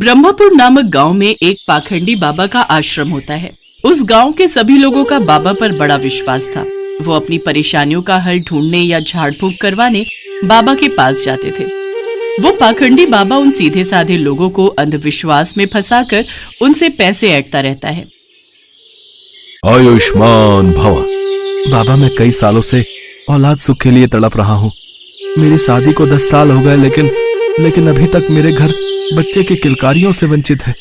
ब्रह्मपुर नामक गांव में एक पाखंडी बाबा का आश्रम होता है। उस गांव के सभी लोगों का बाबा पर बड़ा विश्वास था। वो अपनी परेशानियों का हल ढूंढने या झाड़ फूंक करवाने बाबा के पास जाते थे। वो पाखंडी बाबा उन सीधे साधे लोगों को अंधविश्वास में फंसाकर उनसे पैसे ऐंठता रहता है। आयुष्मान भव। बाबा, मैं कई सालों से औलाद सुख के लिए तड़प रहा हूँ। मेरी शादी को 10 साल हो गए, लेकिन अभी तक मेरे घर बच्चे की किलकारियों से वंचित है।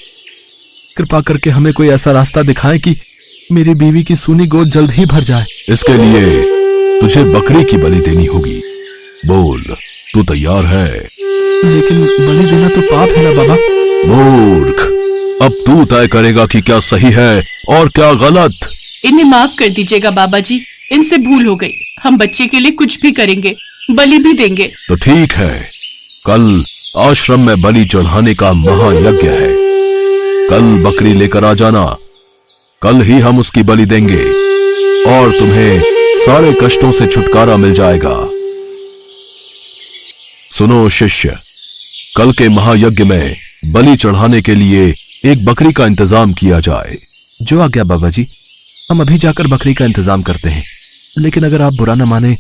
कृपा करके हमें कोई ऐसा रास्ता दिखाएं कि मेरी बीवी की सूनी गोद जल्द ही भर जाए। इसके लिए तुझे बकरी की बलि देनी होगी। बोल, तू तैयार है? लेकिन बलि देना तो पाप है ना बाबा। मूर्ख, अब तू तय करेगा कि क्या सही है और क्या गलत। इन्हें माफ कर दीजिएगा बाबा जी, इनसे भूल हो गई। हम बच्चे के लिए कुछ भी करेंगे, बलि भी देंगे। तो ठीक है, कल आश्रम में बलि चढ़ाने का महायज्ञ है। कल बकरी लेकर आ जाना। कल ही हम उसकी बलि देंगे और तुम्हें सारे कष्टों से छुटकारा मिल जाएगा। सुनो शिष्य, कल के महायज्ञ में बलि चढ़ाने के लिए एक बकरी का इंतजाम किया जाए। जो आज्ञा बाबा जी, हम अभी जाकर बकरी का इंतजाम करते हैं। लेकिन अगर आप बुरा न माने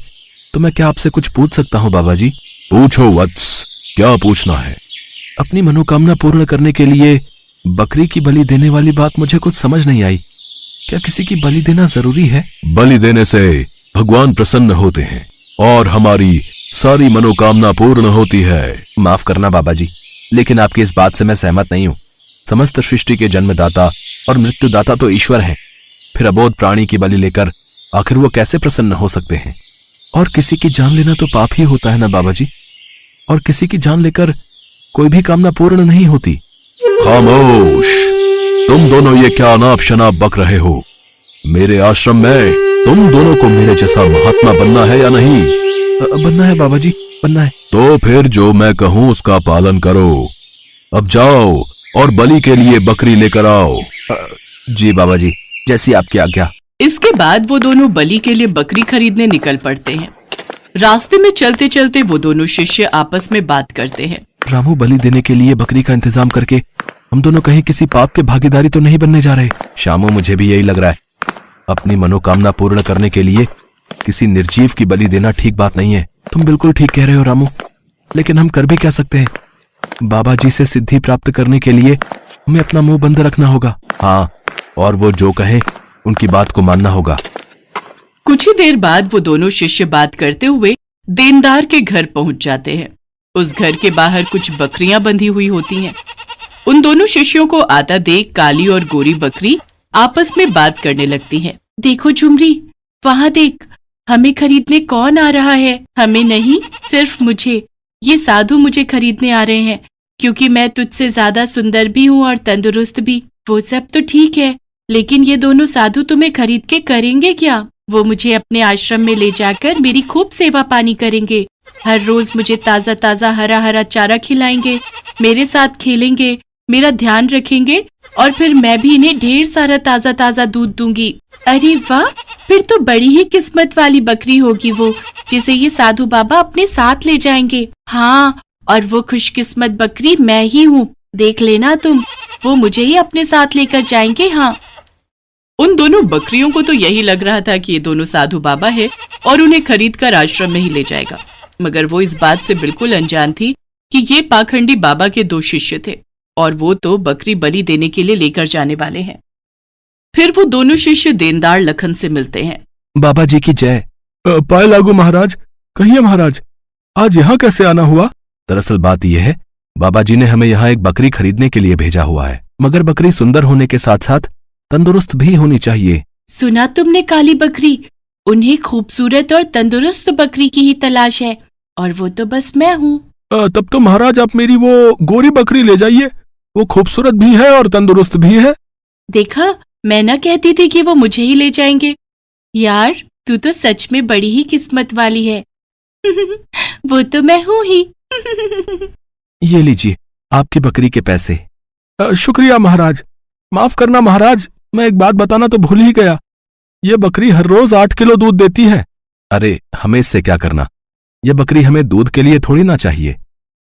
तो मैं क्या आपसे कुछ पूछ सकता हूँ बाबा जी? पूछो वत्स, क्या पूछना है? अपनी मनोकामना पूर्ण करने के लिए बकरी की बलि देने वाली बात मुझे कुछ समझ नहीं आई। क्या किसी की बलि देना जरूरी है? बलि देने से भगवान प्रसन्न होते हैं और हमारी सारी मनोकामना पूर्ण होती है। माफ करना बाबा जी, लेकिन आपकी इस बात से मैं सहमत नहीं हूँ। समस्त सृष्टि के जन्मदाता और मृत्युदाता तो ईश्वर हैं। फिर अबोध प्राणी की बलि लेकर आखिर वो कैसे प्रसन्न हो सकते हैं? और किसी की जान लेना तो पाप ही होता है ना बाबा जी। और किसी की जान लेकर कोई भी कामना पूर्ण नहीं होती। खामोश, तुम दोनों ये क्या अनाप शनाप बक रहे हो? मेरे आश्रम में तुम दोनों को मेरे जैसा महात्मा बनना है या नहीं? बनना है बाबा जी, बनना है। तो फिर जो मैं कहूं उसका पालन करो। अब जाओ और बलि के लिए बकरी लेकर आओ। जी बाबा जी, जैसी आपकी आज्ञा। इसके बाद वो दोनों बलि के लिए बकरी खरीदने निकल पड़ते हैं। रास्ते में चलते चलते वो दोनों शिष्य आपस में बात करते हैं। रामू, बलि देने के लिए बकरी का इंतजाम करके हम दोनों कहीं किसी पाप के भागीदारी तो नहीं बनने जा रहे? श्यामू, मुझे भी यही लग रहा है। अपनी मनोकामना पूर्ण करने के लिए किसी निर्जीव की बलि देना ठीक बात नहीं है। तुम बिल्कुल ठीक कह रहे हो रामू, लेकिन हम कर भी क्या सकते हैं? बाबा जी से सिद्धि प्राप्त करने के लिए हमें अपना मुंह बंद रखना होगा। हाँ, और वो जो कहें उनकी बात को मानना होगा। कुछ ही देर बाद वो दोनों शिष्य बात करते हुए देनदार के घर पहुंच जाते हैं। उस घर के बाहर कुछ बकरियां बंधी हुई होती हैं। उन दोनों शिष्यों को आता देख काली और गोरी बकरी आपस में बात करने लगती हैं। देखो झुमरी, वहां देख, हमें खरीदने कौन आ रहा है? हमें नहीं, सिर्फ मुझे। ये साधु मुझे खरीदने आ रहे हैं क्योंकि मैं तुझसे ज्यादा सुंदर भी हूँ और तंदुरुस्त भी। वो सब तो ठीक है, लेकिन ये दोनों साधु तुम्हें खरीद के करेंगे क्या? वो मुझे अपने आश्रम में ले जाकर मेरी खूब सेवा पानी करेंगे। हर रोज मुझे ताजा ताजा हरा हरा चारा खिलाएंगे, मेरे साथ खेलेंगे, मेरा ध्यान रखेंगे और फिर मैं भी इन्हें ढेर सारा ताजा ताजा दूध दूंगी। अरे वाह, फिर तो बड़ी ही किस्मत वाली बकरी होगी वो, जिसे ये साधु बाबा अपने साथ ले जाएंगे। हाँ, और वो खुशकिस्मत बकरी मैं ही हूँ। देख लेना तुम, वो मुझे ही अपने साथ लेकर जाएंगे। हाँ। उन दोनों बकरियों को तो यही लग रहा था कि ये दोनों साधु बाबा है और उन्हें खरीद कर आश्रम में ही ले जाएगा, मगर वो इस बात से बिल्कुल अनजान थी कि ये पाखंडी बाबा के 2 शिष्य थे और वो तो बकरी बलि देने के लिए लेकर जाने वाले हैं। फिर वो दोनों शिष्य देनदार लखन से मिलते हैं। बाबा जी की जय। पाए लागू महाराज। कहिए महाराज, आज यहाँ कैसे आना हुआ? दरअसल बात यह है, बाबा जी ने हमें यहाँ एक बकरी खरीदने के लिए भेजा हुआ है, मगर बकरी सुंदर होने के साथ साथ तंदुरुस्त भी होनी चाहिए। सुना तुमने काली बकरी? उन्हें खूबसूरत और तंदुरुस्त बकरी की ही तलाश है और वो तो बस मैं हूँ। तब तो महाराज आप मेरी वो गोरी बकरी ले जाइए। वो खूबसूरत भी है और तंदुरुस्त भी है। देखा, मैं ना कहती थी कि वो मुझे ही ले जाएंगे। यार, तू तो सच में बड़ी ही किस्मत वाली है। वो तो मैं हूँ ही। ये लीजिए आपकी बकरी के पैसे। शुक्रिया महाराज। माफ करना महाराज, मैं एक बात बताना तो भूल ही गया। ये बकरी हर रोज 8 किलो दूध देती है। अरे, हमें इससे क्या करना? यह बकरी हमें दूध के लिए थोड़ी ना चाहिए,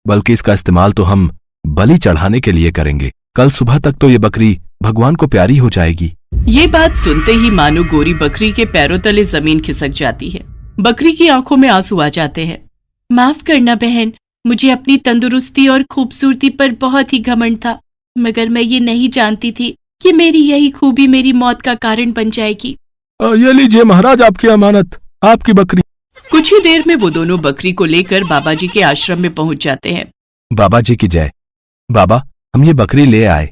बल्कि इसका इस्तेमाल तो हम बलि चढ़ाने के लिए करेंगे। कल सुबह तक तो ये बकरी भगवान को प्यारी हो जाएगी। ये बात सुनते ही मानो गोरी बकरी के पैरों तले जमीन खिसक जाती है। बकरी की आंखों में आंसू आ जाते हैं। माफ करना बहन, मुझे अपनी तंदुरुस्ती और खूबसूरती पर बहुत ही घमंड था, मगर मैं ये नहीं जानती थी कि मेरी यही खूबी मेरी मौत का कारण बन जाएगी। ये लीजिए महाराज आपकी अमानत, आपकी बकरी। कुछ ही देर में वो दोनों बकरी को लेकर बाबा जी के आश्रम में पहुंच जाते हैं। बाबा जी की जय। बाबा, हम ये बकरी ले आए।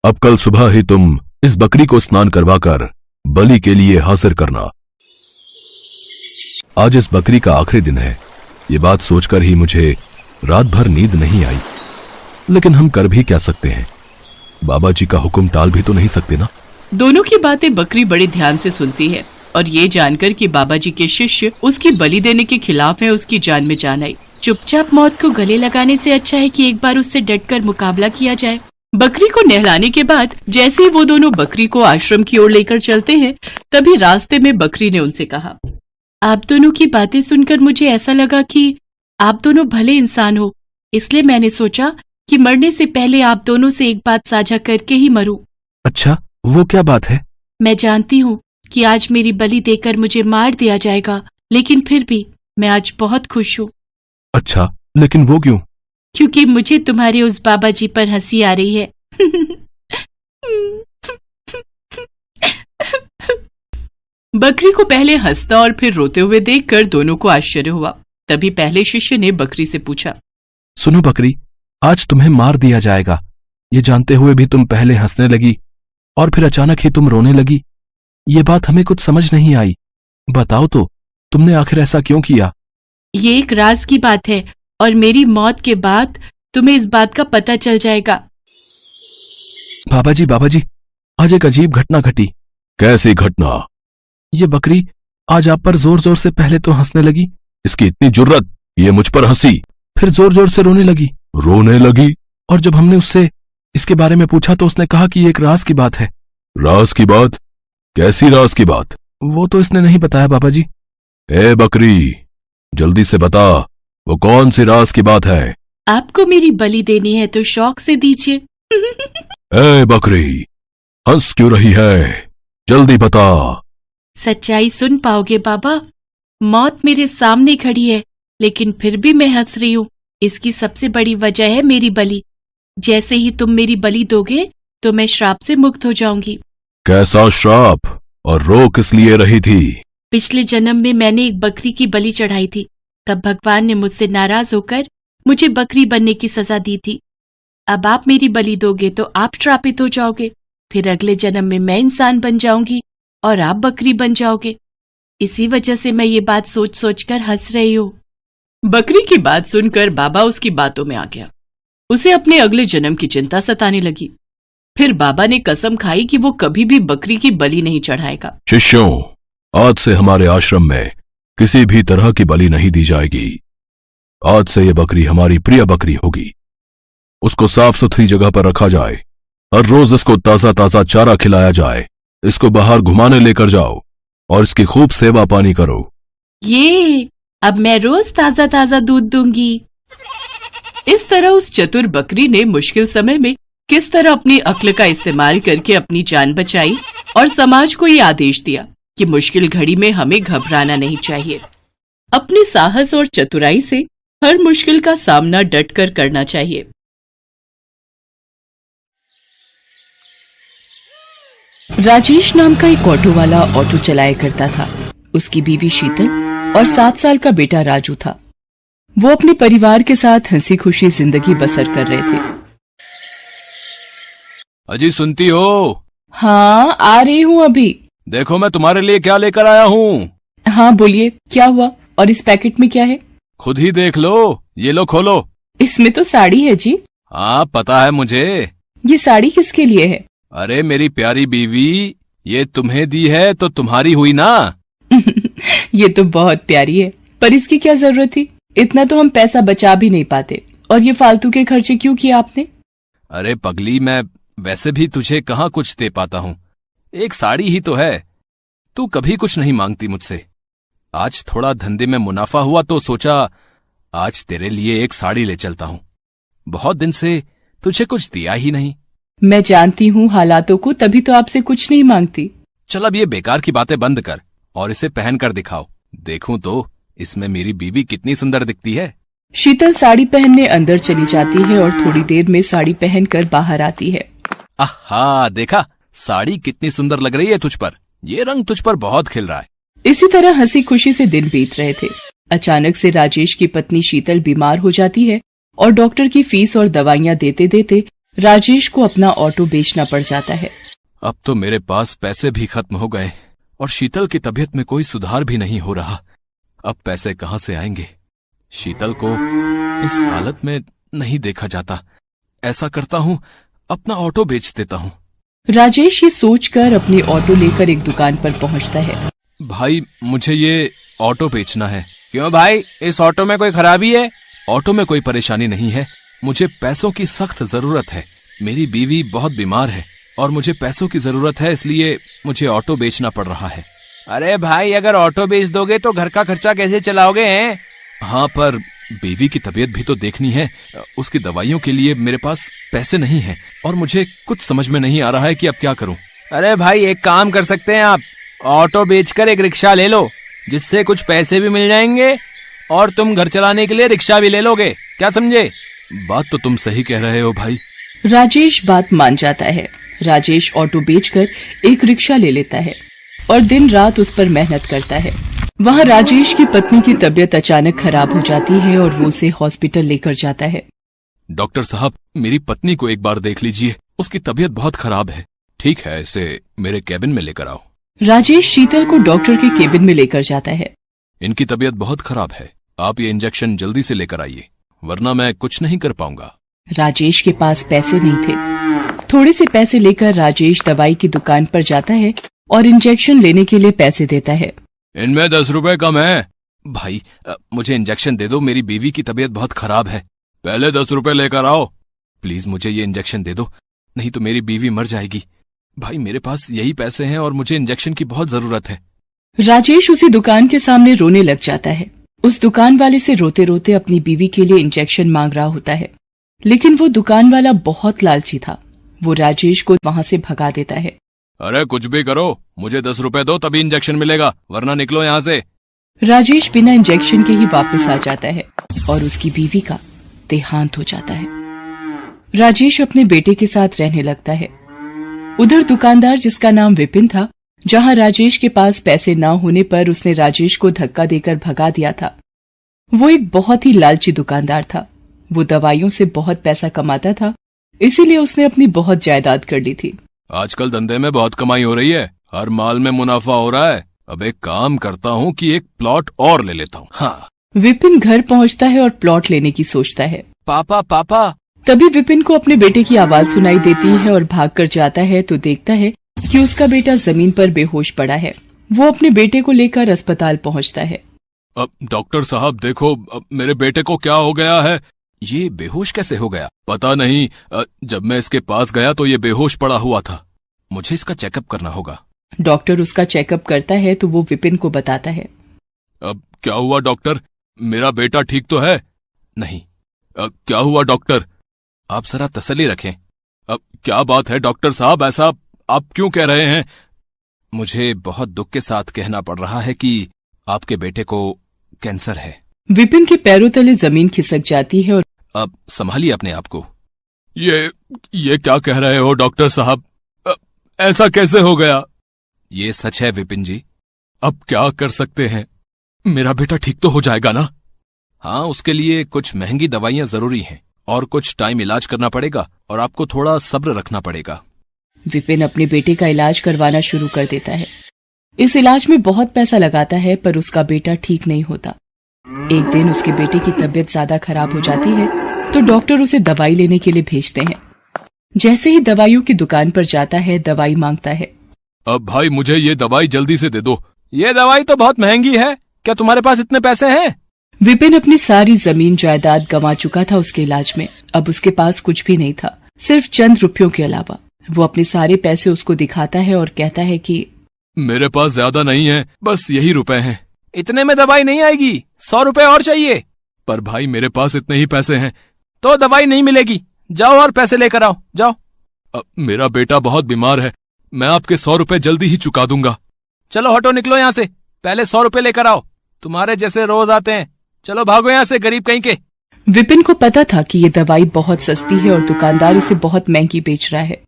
अब कल सुबह ही तुम इस बकरी को स्नान करवाकर बलि के लिए हाजिर करना। आज इस बकरी का आखिरी दिन है। ये बात सोचकर ही मुझे रात भर नींद नहीं आई, लेकिन हम कर भी क्या सकते हैं? बाबा जी का हुक्म टाल भी तो नहीं सकते ना। दोनों की बातें बकरी बड़े ध्यान से सुनती है और ये जानकर कि बाबा जी के शिष्य उसकी बलि देने के खिलाफ हैं, उसकी जान में जान आई। चुपचाप मौत को गले लगाने से अच्छा है कि एक बार उससे डटकर मुकाबला किया जाए। बकरी को नहलाने के बाद जैसे ही वो दोनों बकरी को आश्रम की ओर लेकर चलते हैं, तभी रास्ते में बकरी ने उनसे कहा, आप दोनों की बातें सुनकर मुझे ऐसा लगा कि आप दोनों भले इंसान हो, इसलिए मैंने सोचा कि मरने से पहले आप दोनों से एक बात साझा करके ही मरूं। अच्छा, वो क्या बात है? मैं जानती हूँ कि आज मेरी बलि देकर मुझे मार दिया जाएगा, लेकिन फिर भी मैं आज बहुत खुश हूँ। अच्छा, लेकिन वो क्यों? क्योंकि मुझे तुम्हारे उस बाबा जी पर हंसी आ रही है। बकरी को पहले हंसता और फिर रोते हुए देखकर दोनों को आश्चर्य हुआ। तभी पहले शिष्य ने बकरी से पूछा, सुनो बकरी, आज तुम्हें मार दिया जाएगा, ये जानते हुए भी तुम पहले हंसने लगी और फिर अचानक ही तुम रोने लगी। ये बात हमें कुछ समझ नहीं आई। बताओ तो, तुमने आखिर ऐसा क्यों किया? ये एक राज की बात है और मेरी मौत के बाद तुम्हें इस बात का पता चल जाएगा। बाबा जी, आज एक अजीब घटना घटी। कैसी घटना? ये बकरी आज आप पर जोर जोर से पहले तो हंसने लगी, इसकी इतनी जुर्रत, ये मुझ पर हंसी, फिर जोर जोर से रोने लगी। रोने लगी? और जब हमने उससे इसके बारे में पूछा तो उसने कहा कि ये एक राज की बात है। राज की बात? कैसी राज की बात? वो तो इसने नहीं बताया बाबा जी। ए बकरी, जल्दी से बता, वो कौन सी राज की बात है? आपको मेरी बलि देनी है तो शौक से दीजिए। ए बकरी, हंस क्यों रही है? जल्दी बता। सच्चाई सुन पाओगे बाबा। मौत मेरे सामने खड़ी है, लेकिन फिर भी मैं हंस रही हूँ। इसकी सबसे बड़ी वजह है मेरी बलि। जैसे ही तुम मेरी बलि दोगे तो मैं श्राप से मुक्त हो जाऊंगी। कैसा श्राप? और रो किस लिए रही थी? पिछले जन्म में मैंने एक बकरी की बलि चढ़ाई थी। तब भगवान ने मुझसे नाराज होकर मुझे बकरी बनने की सजा दी थी। अब आप मेरी बलि दोगे तो आप श्रापित हो जाओगे। फिर अगले जन्म में मैं इंसान बन जाऊंगी और आप बकरी बन जाओगे। इसी वजह से मैं ये बात सोच सोचकर हंस रही हूँ। बकरी की बात सुनकर बाबा उसकी बातों में आ गया। उसे अपने अगले जन्म की चिंता सताने लगी। फिर बाबा ने कसम खाई कि वो कभी भी बकरी की बलि नहीं चढ़ाएगा। शिष्यों, आज से हमारे आश्रम में किसी भी तरह की बलि नहीं दी जाएगी। आज से ये बकरी हमारी प्रिय बकरी होगी। उसको साफ सुथरी जगह पर रखा जाए। हर रोज इसको ताजा ताजा चारा खिलाया जाए। इसको बाहर घुमाने लेकर जाओ और इसकी खूब सेवा पानी करो। ये अब मैं रोज ताजा ताजा दूध दूंगी। इस तरह उस चतुर बकरी ने मुश्किल समय में किस तरह अपनी अक्ल का इस्तेमाल करके अपनी जान बचाई और समाज को ये आदेश दिया कि मुश्किल घड़ी में हमें घबराना नहीं चाहिए। अपने साहस और चतुराई से हर मुश्किल का सामना डटकर करना चाहिए। राजेश नाम का एक ऑटो वाला ऑटो चलाया करता था। उसकी बीवी शीतल और 7 साल का बेटा राजू था। वो अपने परिवार के साथ हंसी खुशी जिंदगी बसर कर रहे थे। अजी सुनती हो? हाँ, आ रही हूँ अभी। देखो मैं तुम्हारे लिए क्या लेकर आया हूँ। हाँ बोलिए, क्या हुआ? और इस पैकेट में क्या है? खुद ही देख लो, ये लो खोलो। इसमें तो साड़ी है जी। हाँ पता है मुझे। ये साड़ी किसके लिए है? अरे मेरी प्यारी बीवी, ये तुम्हें दी है तो तुम्हारी हुई ना। ये तो बहुत प्यारी है, पर इसकी क्या जरूरत थी? इतना तो हम पैसा बचा भी नहीं पाते। और ये फालतू के खर्चे क्यों किए आपने? अरे पगली, मैं वैसे भी तुझे कहाँ कुछ दे पाता हूँ। एक साड़ी ही तो है। तू कभी कुछ नहीं मांगती मुझसे। आज थोड़ा धंधे में मुनाफा हुआ तो सोचा आज तेरे लिए एक साड़ी ले चलता हूँ। बहुत दिन से तुझे कुछ दिया ही नहीं। मैं जानती हूँ हालातों को, तभी तो आपसे कुछ नहीं मांगती। चल अब ये बेकार की बातें बंद कर और इसे पहन कर दिखाओ, देखूं तो इसमें मेरी बीवी कितनी सुंदर दिखती है। शीतल साड़ी पहनने अंदर चली जाती है और थोड़ी देर में साड़ी पहनकर बाहर आती है। आहा, देखा साड़ी कितनी सुंदर लग रही है तुझ पर, ये रंग तुझ पर बहुत खिल रहा है। इसी तरह हंसी खुशी से दिन बीत रहे थे। अचानक से राजेश की पत्नी शीतल बीमार हो जाती है और डॉक्टर की फीस और दवाइयां देते देते राजेश को अपना ऑटो बेचना पड़ जाता है। अब तो मेरे पास पैसे भी खत्म हो गए और शीतल की तबीयत में कोई सुधार भी नहीं हो रहा। अब पैसे कहाँ से आएंगे? शीतल को इस हालत में नहीं देखा जाता। ऐसा करता हूँ, अपना ऑटो बेच देता हूँ। राजेश ये सोचकर अपनी ऑटो लेकर एक दुकान पर पहुंचता है। भाई, मुझे ये ऑटो बेचना है। क्यों भाई, इस ऑटो में कोई खराबी है? ऑटो में कोई परेशानी नहीं है, मुझे पैसों की सख्त जरूरत है। मेरी बीवी बहुत बीमार है और मुझे पैसों की जरूरत है, इसलिए मुझे ऑटो बेचना पड़ रहा है। अरे भाई, अगर ऑटो बेच दोगे तो घर का खर्चा कैसे चलाओगे हैं? हाँ, पर बीवी की तबीयत भी तो देखनी है। उसकी दवाइयों के लिए मेरे पास पैसे नहीं हैं और मुझे कुछ समझ में नहीं आ रहा है कि अब क्या करूं। अरे भाई, एक काम कर सकते हैं आप, ऑटो बेचकर एक रिक्शा ले लो, जिससे कुछ पैसे भी मिल जाएंगे और तुम घर चलाने के लिए रिक्शा भी ले लोगे। क्या समझे? बात तो तुम सही कह रहे हो भाई। राजेश बात मान जाता है। राजेश ऑटो बेचकर एक रिक्शा ले लेता है और दिन रात उस पर मेहनत करता है। वहाँ राजेश की पत्नी की तबीयत अचानक खराब हो जाती है और वो उसे हॉस्पिटल लेकर जाता है। डॉक्टर साहब, मेरी पत्नी को एक बार देख लीजिए, उसकी तबीयत बहुत खराब है। ठीक है, इसे मेरे केबिन में लेकर आओ। राजेश शीतल को डॉक्टर के केबिन में लेकर जाता है। इनकी तबीयत बहुत खराब है, आप ये इंजेक्शन जल्दी से लेकर आइए, वरना मैं कुछ नहीं कर पाऊंगा। राजेश के पास पैसे नहीं थे। थोड़े से पैसे लेकर राजेश दवाई की दुकान पर जाता है और इंजेक्शन लेने के लिए पैसे देता है। इनमें 10 रुपए कम है। भाई, मुझे इंजेक्शन दे दो, मेरी बीवी की तबीयत बहुत खराब है। पहले 10 रुपए लेकर आओ। प्लीज मुझे ये इंजेक्शन दे दो, नहीं तो मेरी बीवी मर जाएगी। भाई, मेरे पास यही पैसे हैं और मुझे इंजेक्शन की बहुत जरूरत है। राजेश उसी दुकान के सामने रोने लग जाता है। उस दुकान वाले से रोते रोते अपनी बीवी के लिए इंजेक्शन मांग रहा होता है, लेकिन वो दुकान वाला बहुत लालची था। वो राजेश को वहाँ से भगा देता है। अरे कुछ भी करो, मुझे 10 रुपए दो तभी इंजेक्शन मिलेगा, वरना निकलो यहाँ से। राजेश बिना इंजेक्शन के ही वापस आ जाता है और उसकी बीवी का देहांत हो जाता है। राजेश अपने बेटे के साथ रहने लगता है। उधर दुकानदार, जिसका नाम विपिन था, जहां राजेश के पास पैसे न होने पर उसने राजेश को धक्का देकर भगा दिया था, वो एक बहुत ही लालची दुकानदार था। वो दवाइयों से बहुत पैसा कमाता था, इसीलिए उसने अपनी बहुत जायदाद कर ली थी। आजकल धंधे में बहुत कमाई हो रही है, हर माल में मुनाफा हो रहा है। अब एक काम करता हूँ कि एक प्लॉट और ले लेता हूँ। हाँ। विपिन घर पहुँचता है और प्लॉट लेने की सोचता है। पापा पापा। तभी विपिन को अपने बेटे की आवाज सुनाई देती है और भागकर जाता है तो देखता है कि उसका बेटा जमीन पर बेहोश पड़ा है। वो अपने बेटे को लेकर अस्पताल पहुँचता है। अब डॉक्टर साहब देखो, मेरे बेटे को क्या हो गया है? ये बेहोश कैसे हो गया? पता नहीं, जब मैं इसके पास गया तो ये बेहोश पड़ा हुआ था। मुझे इसका चेकअप करना होगा। डॉक्टर उसका चेकअप करता है तो वो विपिन को बताता है। अब क्या हुआ डॉक्टर, मेरा बेटा ठीक तो है? नहीं। क्या हुआ डॉक्टर? आप जरा तसल्ली रखें। अब क्या बात है डॉक्टर साहब, ऐसा आप क्यों कह रहे हैं? मुझे बहुत दुख के साथ कहना पड़ रहा है कि आपके बेटे को कैंसर है। विपिन के पैरों तले जमीन खिसक जाती है और अब संभालिए अपने आप को। ये क्या कह रहे हो डॉक्टर साहब? ऐसा कैसे हो गया? ये सच है विपिन जी। अब क्या कर सकते हैं? मेरा बेटा ठीक तो हो जाएगा ना? हाँ, उसके लिए कुछ महंगी दवाइयां जरूरी हैं और कुछ टाइम इलाज करना पड़ेगा और आपको थोड़ा सब्र रखना पड़ेगा। विपिन अपने बेटे का इलाज करवाना शुरू कर देता है। इस इलाज में बहुत पैसा लगाता है पर उसका बेटा ठीक नहीं होता। एक दिन उसके बेटे की तबीयत ज्यादा खराब हो जाती है तो डॉक्टर उसे दवाई लेने के लिए भेजते हैं। जैसे ही दवाइयों की दुकान पर जाता है, दवाई मांगता है। अब भाई, मुझे ये दवाई जल्दी से दे दो। ये दवाई तो बहुत महंगी है, क्या तुम्हारे पास इतने पैसे हैं? विपिन अपनी सारी जमीन जायदाद गंवा चुका था उसके इलाज में। अब उसके पास कुछ भी नहीं था, सिर्फ चंद रुपयों के अलावा। वो अपने सारे पैसे उसको दिखाता है और कहता है कि मेरे पास ज्यादा नहीं है, बस यही रुपए हैं। इतने में दवाई नहीं आएगी, 100 रुपए और चाहिए। पर भाई, मेरे पास इतने ही पैसे हैं। तो दवाई नहीं मिलेगी। जाओ और पैसे लेकर आओ, जाओ। मेरा बेटा बहुत बीमार है, मैं आपके 100 रुपए जल्दी ही चुका दूंगा। चलो हटो, निकलो यहाँ से, पहले 100 रुपए लेकर आओ। तुम्हारे जैसे रोज आते हैं, चलो भागो यहाँ से, गरीब कहीं के। विपिन को पता था कि ये दवाई बहुत सस्ती है और दुकानदार इसे बहुत महंगी बेच रहा है।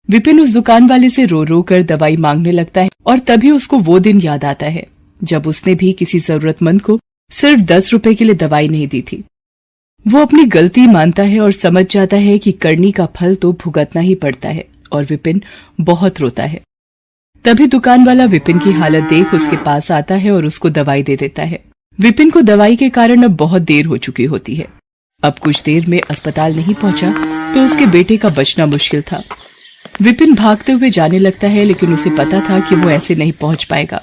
विपिन उस दुकान वाले से रो रो कर दवाई मांगने लगता है और तभी उसको वो दिन याद आता है जब उसने भी किसी जरूरतमंद को सिर्फ 10 रुपए के लिए दवाई नहीं दी थी। वो अपनी गलती मानता है और समझ जाता है कि करनी का फल तो भुगतना ही पड़ता है और विपिन बहुत रोता है। तभी दुकान वाला विपिन की हालत देख उसके पास आता है और उसको दवाई दे देता है। विपिन को दवाई के कारण अब बहुत देर हो चुकी होती है। अब कुछ देर में अस्पताल नहीं पहुंचा तो उसके बेटे का बचना मुश्किल था। विपिन भागते हुए जाने लगता है, लेकिन उसे पता था कि वो ऐसे नहीं पहुंच पाएगा,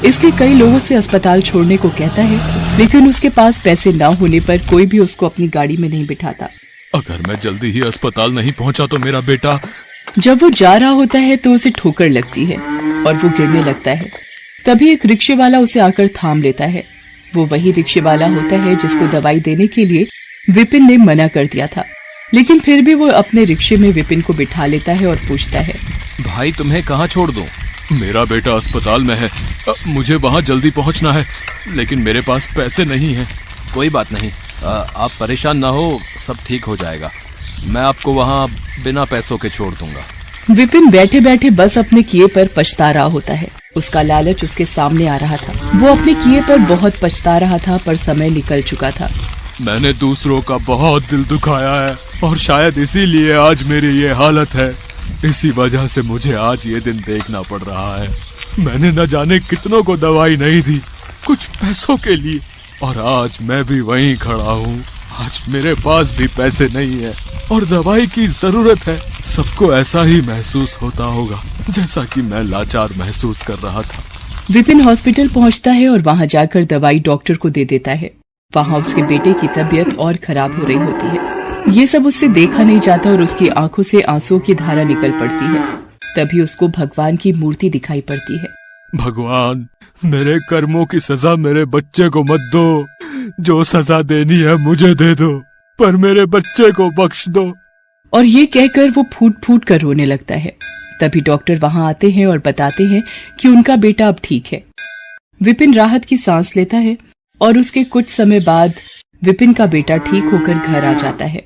इसलिए कई लोगों से अस्पताल छोड़ने को कहता है, लेकिन उसके पास पैसे न होने पर कोई भी उसको अपनी गाड़ी में नहीं बिठाता। अगर मैं जल्दी ही अस्पताल नहीं पहुंचा तो मेरा बेटा। जब वो जा रहा होता है तो उसे ठोकर लगती है और वो गिरने लगता है। तभी एक रिक्शे वाला उसे आकर थाम लेता है। वो वही रिक्शे वाला होता है जिसको दवाई देने के लिए विपिन ने मना कर दिया था, लेकिन फिर भी वो अपने रिक्शे में विपिन को बिठा लेता है और पूछता है, भाई तुम्हें कहाँ छोड़ दूं? मेरा बेटा अस्पताल में है, मुझे वहां जल्दी पहुंचना है, लेकिन मेरे पास पैसे नहीं हैं। कोई बात नहीं, आप परेशान ना हो, सब ठीक हो जाएगा। मैं आपको वहाँ बिना पैसों के छोड़ दूंगा। विपिन बैठे बैठे बस अपने किए पर पछता रहा होता है। उसका लालच उसके सामने आ रहा था। वो अपने किए पर बहुत पछता रहा था, पर समय निकल चुका था। मैंने दूसरों का बहुत दिल दुखाया है और शायद इसीलिए आज मेरी ये हालत है। इसी वजह से मुझे आज ये दिन देखना पड़ रहा है। मैंने न जाने कितनों को दवाई नहीं दी, कुछ पैसों के लिए, और आज मैं भी वहीं खड़ा हूँ। आज मेरे पास भी पैसे नहीं है और दवाई की जरूरत है। सबको ऐसा ही महसूस होता होगा जैसा कि मैं लाचार महसूस कर रहा था। विपिन हॉस्पिटल पहुंचता है और वहां जाकर दवाई डॉक्टर को दे देता है। वहां उसके बेटे की तबीयत और खराब हो रही होती है। ये सब उससे देखा नहीं जाता और उसकी आंखों से आंसुओं की धारा निकल पड़ती है। तभी उसको भगवान की मूर्ति दिखाई पड़ती है। भगवान, मेरे कर्मों की सजा मेरे बच्चे को मत दो। जो सजा देनी है मुझे दे दो, पर मेरे बच्चे को बख्श दो। और ये कहकर वो फूट फूट कर रोने लगता है। तभी डॉक्टर वहां आते हैं और बताते हैं कि उनका बेटा अब ठीक है। विपिन राहत की सांस लेता है और उसके कुछ समय बाद विपिन का बेटा ठीक होकर घर आ जाता है।